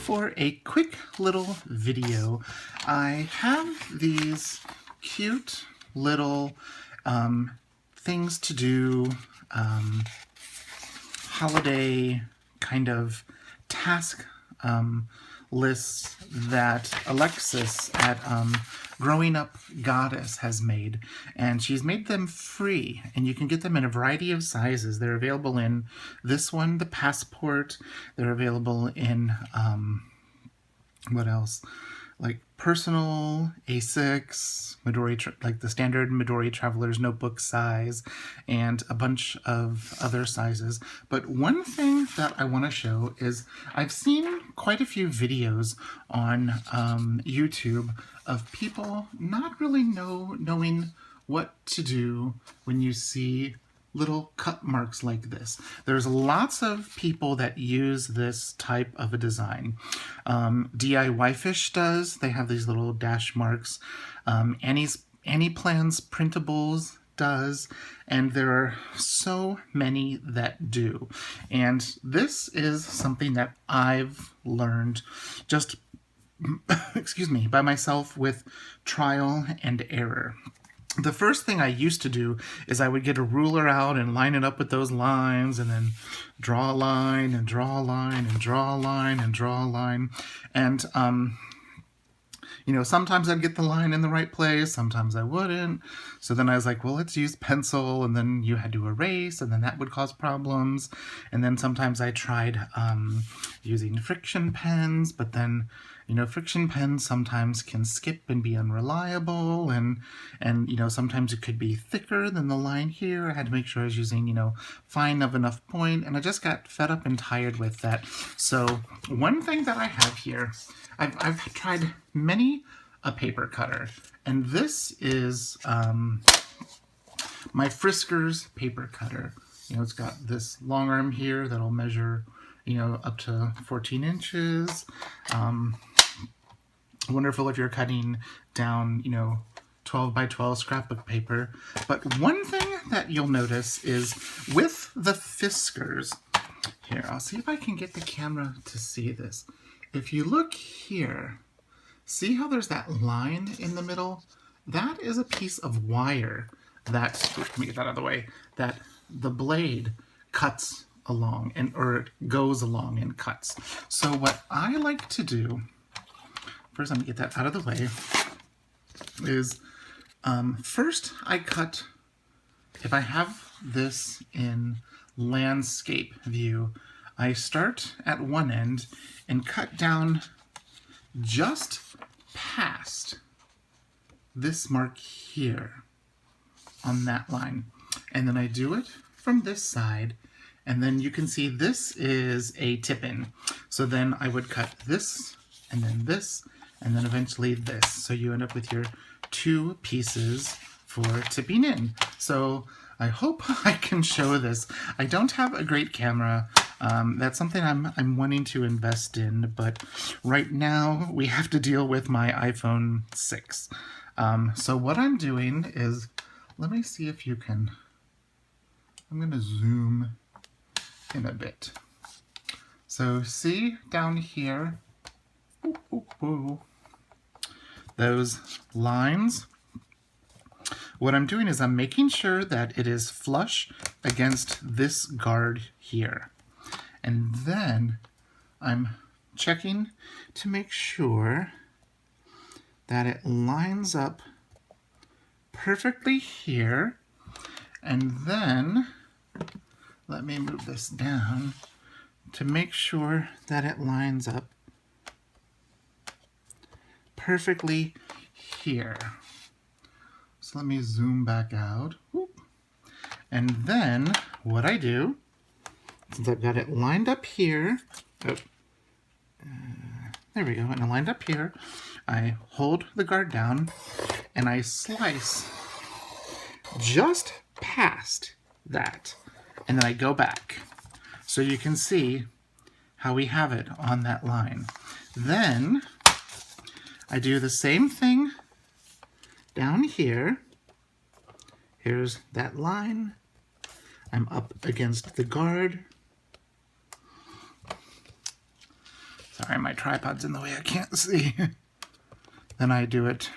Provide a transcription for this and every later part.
for a quick little video. I have these cute little things to do, holiday kind of task lists that Alexis at Growing Up Goddess has made, and she's made them free, and you can get them in a variety of sizes. They're available in this one, the Passport. They're available in what else? Like personal, A6, Midori, like the standard Midori Traveler's Notebook size, and a bunch of other sizes. But one thing that I want to show is I've seen quite a few videos on YouTube of people not really knowing what to do when you see little cut marks like this. There's lots of people that use this type of a design. DIY Fish does. They have these little dash marks. Annie Plans Printables does, and there are so many that do. And this is something that I've learned just excuse me, by myself with trial and error. The first thing I used to do is I would get a ruler out and line it up with those lines, and then draw a line and draw a line and draw a line and draw a line. And, you know, sometimes I'd get the line in the right place, sometimes I wouldn't. So then I was like, well, let's use pencil, and then you had to erase, and then that would cause problems. And then sometimes I tried using friction pens, but then, you know, friction pens sometimes can skip and be unreliable, and you know, sometimes it could be thicker than the line here. I had to make sure I was using, you know, fine of enough point, and I just got fed up and tired with that. So one thing that I have here, I've tried many a paper cutter, and this is my Fiskars paper cutter. You know, it's got this long arm here that'll measure, you know, up to 14 inches. Wonderful if you're cutting down, you know, 12 by 12 scrapbook paper. But one thing that you'll notice is with the Fiskars, here, I'll see if I can get the camera to see this. If you look here, see how there's that line in the middle? That is a piece of wire that, let me get that out of the way, that the blade cuts along, and or goes along and cuts. So what I like to do, first I'm gonna get that out of the way, is first I cut, if I have this in landscape view, I start at one end and cut down just past this mark here on that line. And then I do it from this side, and then you can see this is a tip-in. So then I would cut this, and then eventually this. So you end up with your two pieces for tipping in. So I hope I can show this. I don't have a great camera. That's something I'm wanting to invest in, but right now we have to deal with my iPhone 6. So what I'm doing is, let me see if you can, I'm going to zoom in a bit. So see down here, those lines? What I'm doing is I'm making sure that it is flush against this guard here. And then I'm checking to make sure that it lines up perfectly here. And then, let me move this down to make sure that it lines up perfectly here. So let me zoom back out. And then what I do, since I've got it lined up here, there we go, and I lined up here, I hold the guard down and I slice just past that, and then I go back. So you can see how we have it on that line. Then I do the same thing down here. Here's that line. I'm up against the guard. Sorry, my tripod's in the way, I can't see. Then I do it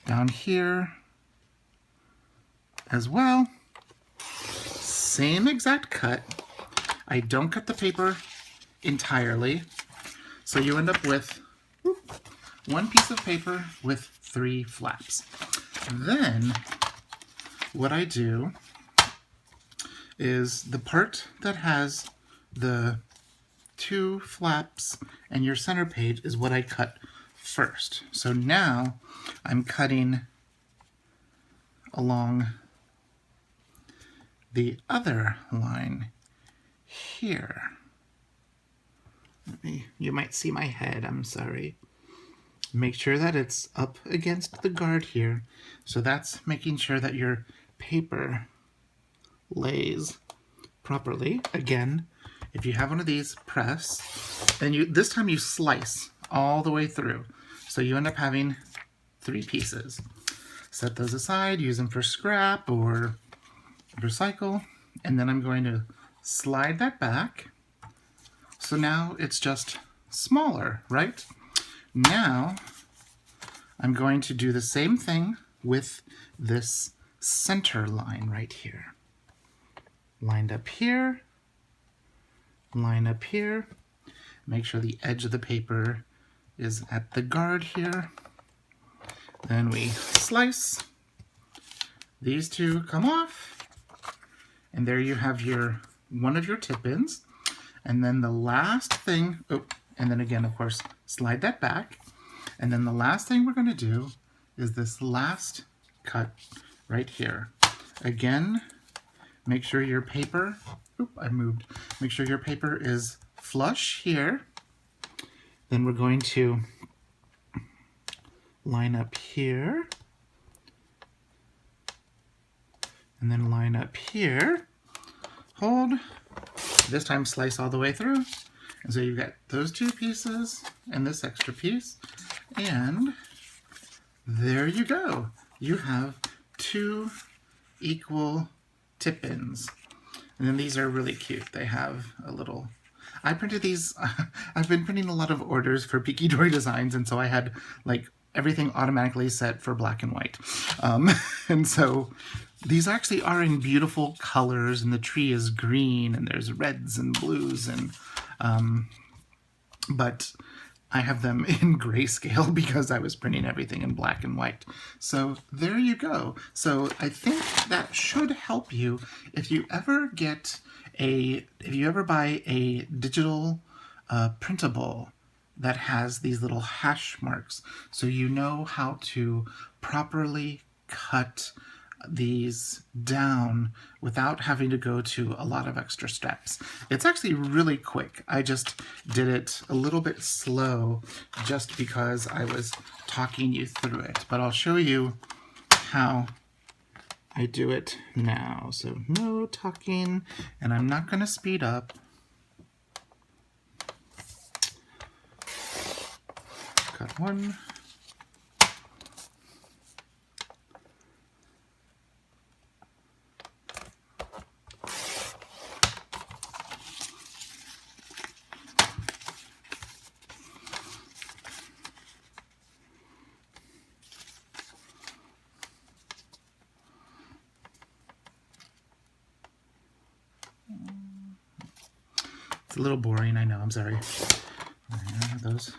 down here as well. Same exact cut. I don't cut the paper entirely, so you end up with one piece of paper with 3 flaps. Then what I do is the part that has the 2 flaps and your center page is what I cut first. So now I'm cutting along the other line here. You might see my head, I'm sorry. Make sure that it's up against the guard here. So that's making sure that your paper lays properly. Again, if you have one of these, press, and this time you slice all the way through. So you end up having 3 pieces. Set those aside, use them for scrap or recycle, and then I'm going to slide that back. So now it's just smaller, right? Now I'm going to do the same thing with this center line right here. Lined up here, line up here. Make sure the edge of the paper is at the guard here. Then we slice. These 2 come off. And there you have one of your tip-ins. And then the last thing, and then again, of course, slide that back. And then the last thing we're going to do is this last cut right here. Again, make sure your paper, make sure your paper is flush here. Then we're going to line up here. And then line up here. Hold. This time slice all the way through. And so you've got those 2 pieces and this extra piece. And there you go. You have 2 equal tip-ins. And then these are really cute. They have a little... I printed these... I've been printing a lot of orders for Peaky Dory Designs, and so I had like everything automatically set for black and white. And so these actually are in beautiful colors, and the tree is green, and there's reds and blues, and but I have them in grayscale because I was printing everything in black and white. So there you go. So I think that should help you if you ever buy a digital printable that has these little hash marks, so you know how to properly cut these down without having to go to a lot of extra steps. It's actually really quick. I just did it a little bit slow just because I was talking you through it, but I'll show you how I do it now. So no talking, and I'm not going to speed up. Cut 1. It's a little boring, I know, I'm sorry. Those.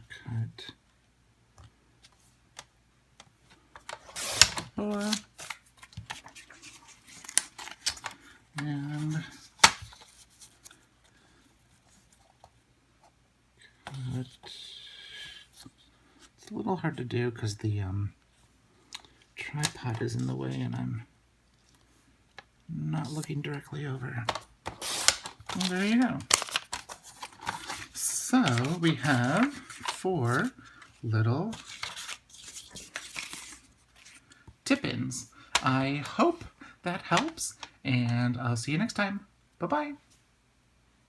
Cut. 4. And cut. It's a little hard to do because the tripod is in the way and I'm not looking directly over. Well, there you go. So we have 4 little tip-ins. I hope that helps, and I'll see you next time. Bye-bye.